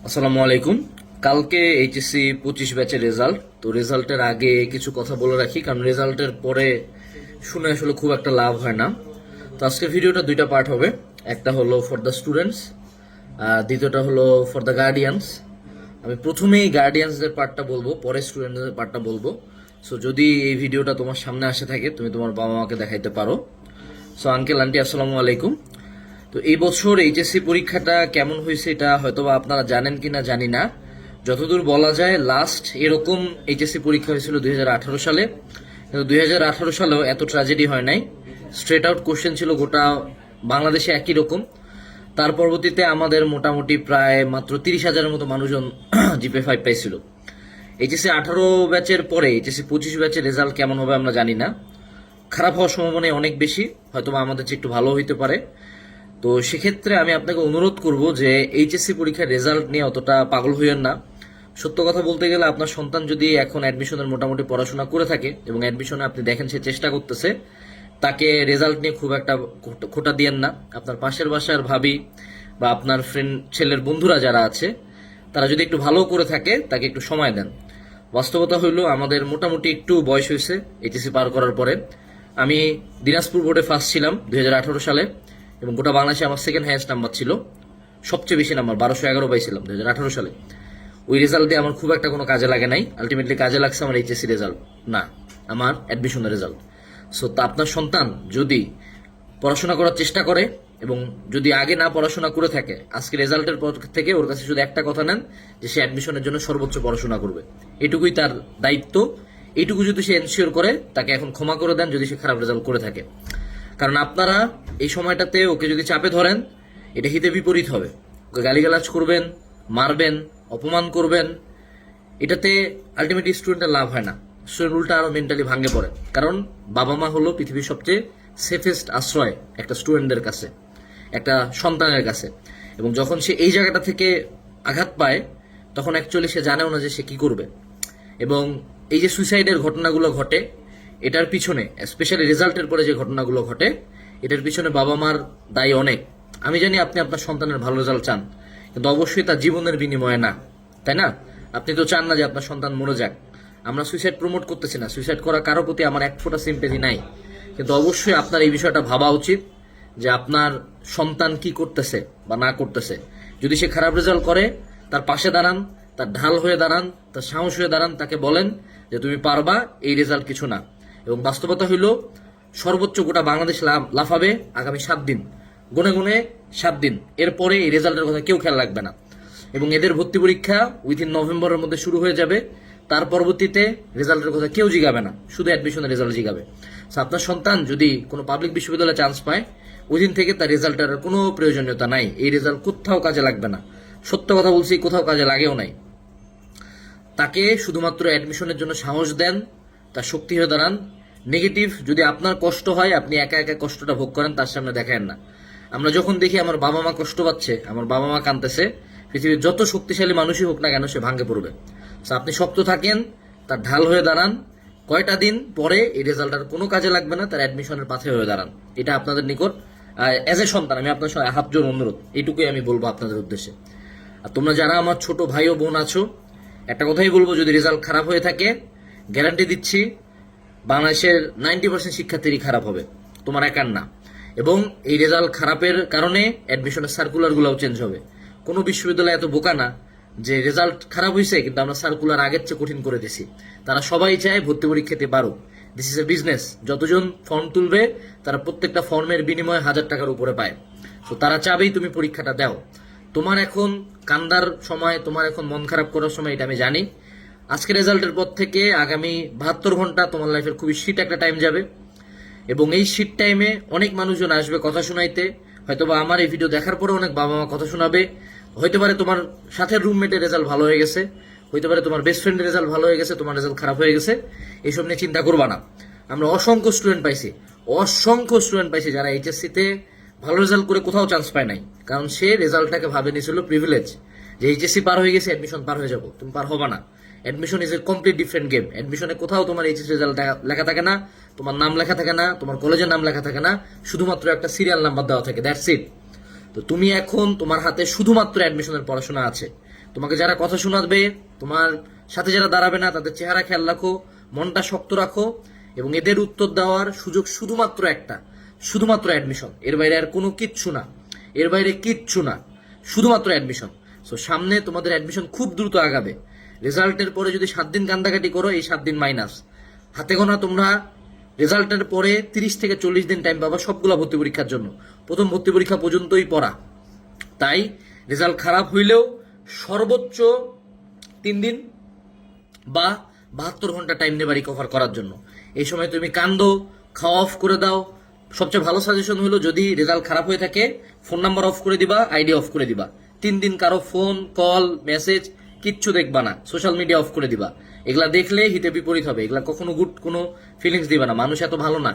আসসালামু আলাইকুম। কালকে এইচএসসি 25 ব্যাচের রেজাল্ট। তো রেজাল্টের আগে কিছু কথা বলে রাখি, কারণ রেজাল্টের পরে শুনে আসলে খুব একটা লাভ হয় না। তো আজকের ভিডিওটা দুইটা পার্ট হবে। একটা হলো ফর দ্য স্টুডেন্টস, আর দ্বিতীয়টা হলো ফর দ্য গার্ডিয়ানস। আমি প্রথমেই গার্ডিয়ানসদের পার্টটা বলবো, পরে স্টুডেন্টদের পার্টটা বলবো। সো যদি এই ভিডিওটা তোমার সামনে আসে থাকে, তুমি তোমার বাবা মাকে দেখাইতে পারো। সো আঙ্কেল আন্টি, আসসালামু আলাইকুম। তো এই বছর এইচএসসি পরীক্ষাটা কেমন হয়েছে এটা হয়তো বা আপনারা জানেন কিনা জানি না। যতদূর বলা যায়, লাস্ট এরকম এইচএসসি পরীক্ষা হয়েছিল 2018 সালে। কিন্তু 2018 সালেও এত ট্র্যাজেডি হয় নাই। স্ট্রেট আউট কোশ্চেন ছিল গোটা বাংলাদেশে একই রকম। তার পরবর্তীতে আমাদের মোটামুটি প্রায় মাত্র 30,000-এর মতো মানুষজন জিপে 5 পাইছিল। এইচএসসি 18 ব্যাচের পরে এইচএসসি 25 ব্যাচের রেজাল্ট কেমন হবে আমরা জানি না। খারাপ হওয়ার সম্ভাবনা অনেক বেশি, হয়তো বা আমাদের চেয়ে একটু ভালো হইতে পারে। তো সেক্ষেত্রে আমি আপনাকে অনুরোধ করব যে এইচএসসি পরীক্ষার রেজাল্ট নিয়ে অতটা পাগল হইয়েন না। সত্য কথা বলতে গেলে, আপনার সন্তান যদি এখন অ্যাডমিশনের মোটামুটি পড়াশোনা করে থাকে এবং অ্যাডমিশনে আপনি দেখেন সে চেষ্টা করতেছে, তাকে রেজাল্ট নিয়ে খুব একটা খোটা দিয়েন না। আপনার পাশের বাসার ভাবি বা আপনার ফ্রেন্ড ছেলের বন্ধুরা যারা আছে, তারা যদি একটু ভালো করে থাকে, তাকে একটু সময় দেন। বাস্তবতা হইল, আমাদের মোটামুটি একটু বয়স হয়েছে এইচএসসি পার করার পরে। আমি দিনাজপুর বোর্ডে ফার্স্ট ছিলাম 2018 সালে, এবং গোটা বাংলাদেশে আমার সেকেন্ড হাইয়েস্ট নাম্বার ছিল। সবচেয়ে বেশি নাম্বার 1211 পাইছিলাম 2018 সালে। ওই রেজাল্ট দিয়ে আমার খুব একটা কোনো কাজে লাগে নাই। আলটিমেটলি কাজে লাগছে আমার এইচএসসি রেজাল্ট, না আমার অ্যাডমিশনের রেজাল্ট। সো তা আপনার সন্তান যদি পড়াশোনা করার চেষ্টা করে, এবং যদি আগে না পড়াশোনা করে থাকে, আজকে রেজাল্টের পর থেকে ওর কাছে শুধু একটা কথা নেন, যে সে অ্যাডমিশনের জন্য সর্বোচ্চ পড়াশোনা করবে। এটুকুই তার দায়িত্ব। এইটুকু যদি সে এনশিওর করে, তাকে এখন ক্ষমা করে দেন যদি সে খারাপ রেজাল্ট করে থাকে। কারণ আপনারা এই সময়টাতে ওকে যদি চাপে ধরেন, এটা হিতে বিপরীত হবে। ওকে গালিগালাজ করবেন, মারবেন, অপমান করবেন, এটাতে আলটিমেটলি স্টুডেন্টের লাভ হয় না। স্টুডেন্ট উল্টা আরো মেন্টালি ভাঙে পড়ে। কারণ বাবা মা হলো পৃথিবীর সবচেয়ে সেফেস্ট আশ্রয় একটা স্টুডেন্টদের কাছে, একটা সন্তানের কাছে। এবং যখন সে এই জায়গাটা থেকে আঘাত পায়, তখন অ্যাকচুয়ালি সে জানেও না যে সে কি করবে। এবং এই যে সুইসাইডের ঘটনাগুলো ঘটে, এটার পিছনে, স্পেশালি রেজাল্টের পরে যে ঘটনাগুলো ঘটে, এটার পিছনে বাবা মার দায়ী অনেক। আমি জানি আপনি আপনার সন্তানের ভালো রেজাল্ট চান, কিন্তু অবশ্যই তার জীবনের বিনিময়ে না, তাই না? আপনি তো চান না যে আপনার সন্তান মরে যাক। আমরা সুইসাইড প্রমোট করতেছি না, সুইসাইড করা কারো প্রতি আমার এক ফোঁটা সিম্পেথি নাই। কিন্তু অবশ্যই আপনার এই বিষয়টা ভাবা উচিত যে আপনার সন্তান কি করতেছে বা না করতেছে। যদি সে খারাপ রেজাল্ট করে, তার পাশে দাঁড়ান, তার ঢাল হয়ে দাঁড়ান, তার সাহস হয়ে দাঁড়ান, তাকে বলেন যে তুমি পারবা, এই রেজাল্ট কিছু না। এবং বাস্তবতা হইল, সর্বোচ্চ গোটা বাংলাদেশ লাফাবে আগামী 7 দিন, গুনে গুনে 7 দিন। এরপরে এই রেজাল্টের কথা কেউ খেয়াল রাখবে না। এবং এদের ভর্তি পরীক্ষা উইথিন নভেম্বরের মধ্যে শুরু হয়ে যাবে। তার পরবর্তীতে রেজাল্টের কথা কেউ জিগাবে না, শুধু অ্যাডমিশনের রেজাল্ট জিগাবে। আপনার সন্তান যদি কোনো পাবলিক বিশ্ববিদ্যালয়ে চান্স পায়, ওই দিন থেকে তার রেজাল্টের কোনো প্রয়োজনীয়তা নাই। এই রেজাল্ট কোথাও কাজে লাগবে না। সত্য কথা বলছি, কোথাও কাজে লাগেও নাই। তাকে শুধুমাত্র অ্যাডমিশনের জন্য সাহস দেন, তার শক্তি হয়ে দাঁড়ান। নেগেটিভ যদি আপনার কষ্ট হয়, আপনি একা একা কষ্টটা ভোগ করেন, তার সামনে দেখায়েন না। আমরা যখন দেখি আমার বাবা মা কষ্ট পাচ্ছে, আমার বাবা মা কাঁদতেছে, পৃথিবীর যত শক্তিশালী মানুষই হোক না কেন, সে ভাঙে পড়বে। আপনি শক্ত থাকেন, তার ঢাল হয়ে দাঁড়ান। কয়টা দিন পরে এই রেজাল্টের কোনো কাজে লাগবে না, তার অ্যাডমিশনের পাথে হয়ে দাঁড়ান। এটা আপনাদের নিকট অ্যাজ এ সন্তান আমি আপনার সঙ্গে হাত জোর অনুরোধ, এইটুকুই আমি বলবো আপনাদের উদ্দেশ্যে। আর তোমরা যারা আমার ছোট ভাই ও বোন আছো, একটা কথাই বলবো, যদি রেজাল্ট খারাপ হয়ে থাকে, গ্যারান্টি দিচ্ছি বাংলাদেশের 90% শিক্ষার্থীরই খারাপ হবে, তোমার একার না। এবং এই রেজাল্ট খারাপের কারণে অ্যাডমিশনের সার্কুলারগুলোও চেঞ্জ হবে। কোনো বিশ্ববিদ্যালয় এত বোকা না যে রেজাল্ট খারাপ হয়েছে কিন্তু আমরা সার্কুলার আগের চেয়ে কঠিন করে দিছি। তারা সবাই চায় ভর্তি পরীক্ষাতে পারো। This is a business. যতজন ফর্ম তুলবে, তারা প্রত্যেকটা ফর্মের বিনিময়ে 1000 টাকার উপরে পায়। তো তারা চাবেই তুমি পরীক্ষাটা দাও। তোমার এখন কান্দার সময়, তোমার এখন মন খারাপ করার সময়, এটা আমি জানি। আজকে রেজাল্টের পর থেকে আগামী 72 ঘন্টা তোমার লাইফের খুবই শীত একটা টাইম যাবে। এবং এই শীত টাইমে অনেক মানুষজন আসবে কথা শোনাইতে। হয়তোবা আমার এই ভিডিও দেখার পরে অনেক বাবা মা কথা শোনাবে। হইতে পারে তোমার সাথে রুমমেটের রেজাল্ট ভালো হয়ে গেছে, হইতে পারে তোমার বেস্ট ফ্রেন্ডের রেজাল্ট ভালো হয়ে গেছে, তোমার রেজাল্ট খারাপ হয়ে গেছে। এইসব নিয়ে চিন্তা করবা না। আমরা অসংখ্য স্টুডেন্ট পাইছি যারা এইচএসসিতে ভালো রেজাল্ট করে কোথাও চান্স পায় নাই। কারণ সে রেজাল্টটাকে ভাবে নিয়েছিল প্রিভিলেজ, যে এইচএসসি পার হয়ে গেছে, অ্যাডমিশন পার হয়ে যাবো। তুমি পার হবা না। Admission is a complete different game. অ্যাডমিশনে কোথাও তোমার এইচএসসি রেজাল্ট লেখা থাকে না, তোমার নাম লেখা থাকে না, তোমার কলেজের নাম লেখা থাকে না, শুধুমাত্র একটা সিরিয়াল নাম্বার দেওয়া থাকে, দ্যাটস ইট। তো তো তুমি এখন তোমার হাতে শুধুমাত্র অ্যাডমিশনের পড়াশোনা আছে। তোমাকে যারা কথা শোনাবে, তোমার সাথে যারা দাঁড়াবে না, তাদের চেহারা খেয়াল রাখো, মনটা শক্ত রাখো, এবং এদের উত্তর দেওয়ার সুযোগ শুধুমাত্র একটা, শুধুমাত্র অ্যাডমিশন। এর বাইরে আর কোনো কিচ্ছু না, এর বাইরে কিচ্ছু না, শুধুমাত্র অ্যাডমিশন। সো সামনে তোমাদের অ্যাডমিশন খুব দ্রুত আগাবে। রেজাল্টের পরে যদি 7 দিন কান্দাকাটি করো, এই 7 দিন মাইনাস। হাতে গোনা তোমরা রেজাল্টের পরে 30 থেকে 40 দিন টাইম পাবা সবগুলা ভর্তি পরীক্ষার জন্য। প্রথম ভর্তি পরীক্ষা পর্যন্তই পড়া। তাই রেজাল্ট খারাপ হইলেও সর্বোচ্চ 3 দিন বা 72 ঘন্টা টাইম নেবা রিকভার করার জন্য। এই সময় তুমি কান্দো, খাওয়া অফ করে দাও। সবচেয়ে ভালো সাজেশন হলো, যদি রেজাল্ট খারাপ হয়ে থাকে, ফোন নাম্বার অফ করে দিবা, আইডি অফ করে দিবা। 3 দিন কারো ফোন কল মেসেজ কিচ্ছু দেখবা না, সোশ্যাল মিডিয়া অফ করে দিবা। এগুলা দেখলে হিতে বিপরীত হবে, এগুলা কখনো গুড কোনো ফিলিংস দিবা না। মানুষ এত ভালো না,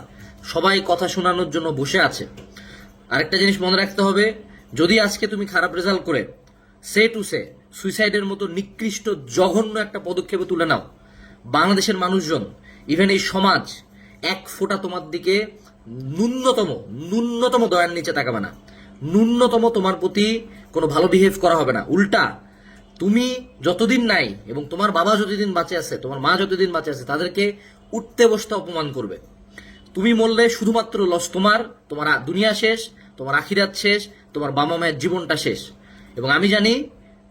সবাই কথা শোনানোর জন্য বসে আছে। আরেকটা জিনিস মনে রাখতে হবে, যদি আজকে তুমি খারাপ রেজাল্ট করে সে টু সে সুইসাইডের মতো নিকৃষ্ট জঘন্য একটা পদক্ষেপে তুলে নাও, বাংলাদেশের মানুষজন, ইভেন এই সমাজ এক ফোঁটা তোমার দিকে ন্যূনতম দয়ার নিচে তাকাবে না, ন্যূনতম তোমার প্রতি কোনো ভালো বিহেভ করা হবে না। উল্টা তুমি যতদিন নাই এবং তোমার বাবা যতদিন বাঁচে আছে, তোমার মা যতদিন বাঁচে আছে, তাদেরকে উঠতে বসতে অপমান করবে। তুমি মরলে শুধুমাত্র লস তোমার, তোমার দুনিয়া শেষ, তোমার আখিরাত শেষ, তোমার বাবা মায়ের জীবনটা শেষ। এবং আমি জানি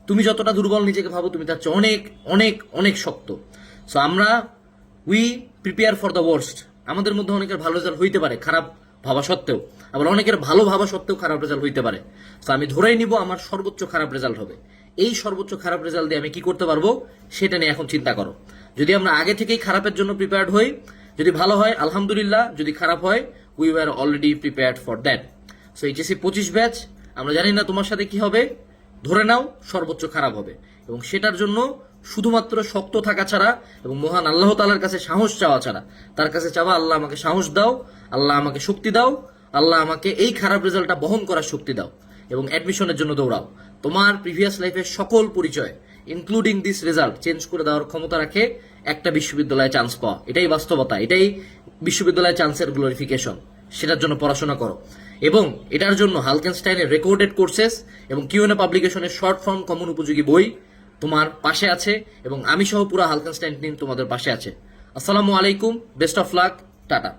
তুমি যতটা দুর্বল নিজেকে ভাবো, তুমি তার চেয়ে অনেক অনেক অনেক শক্ত। সো আমরা we prepare for the worst. আমাদের মধ্যে অনেকের ভালো রেজাল্ট হইতে পারে খারাপ ভাবা সত্ত্বেও, আবার অনেকের ভালো ভাবা সত্ত্বেও খারাপ রেজাল্ট হইতে পারে। তো আমি ধরেই নিব আমার সর্বোচ্চ খারাপ রেজাল্ট হবে। এই সর্বোচ্চ খারাপ রেজাল্ট দিয়ে আমি কি করতে পারবো সেটা নিয়ে এখন চিন্তা করো। যদি আমরা আগে থেকেই খারাপের জন্য প্রিপেয়ার্ড হই, যদি ভালো হয় আলহামদুলিল্লাহ, যদি খারাপ হয় we were already prepared for that. So HSC 25 batch, আমরা জানি না তোমার সাথে কি হবে, ধরে নাও সর্বোচ্চ খারাপ হবে। এবং সেটার জন্য শুধুমাত্র শক্ত থাকা ছাড়া এবং মহান আল্লাহ তাআলার কাছে সাহস চাওয়া ছাড়া, তার কাছে চাওয়া, আল্লাহ আমাকে সাহস দাও, আল্লাহ আমাকে শক্তি দাও, আল্লাহ আমাকে এই খারাপ রেজাল্টটা বহন করার শক্তি দাও, এবং অ্যাডমিশনের জন্য দৌড়াও। তোমার প্রিভিয়াস লাইফের সকল পরিচয় ইনক্লুডিং দিস রেজাল্ট চেঞ্জ করে দেওয়ার ক্ষমতা রাখে একটা বিশ্ববিদ্যালয়ে চান্স পাওয়া। এটাই বাস্তবতা, এটাই বিশ্ববিদ্যালয়ে চান্সের গ্লোরিফিকেশন। সেটার জন্য পড়াশোনা করো, এবং এটার জন্য হালকেনস্টাইনের রেকর্ডেড কোর্সেস এবং কিউএনএ পাবলিকেশনের শর্ট ফর্ম কমন উপযোগী বই তোমার পাশে আছে, এবং আমি সহ পুরো হালকেনস্টাইন টিম তোমাদের পাশে আছে। আসসালামু আলাইকুম, বেস্ট অফ লাক, টাটা।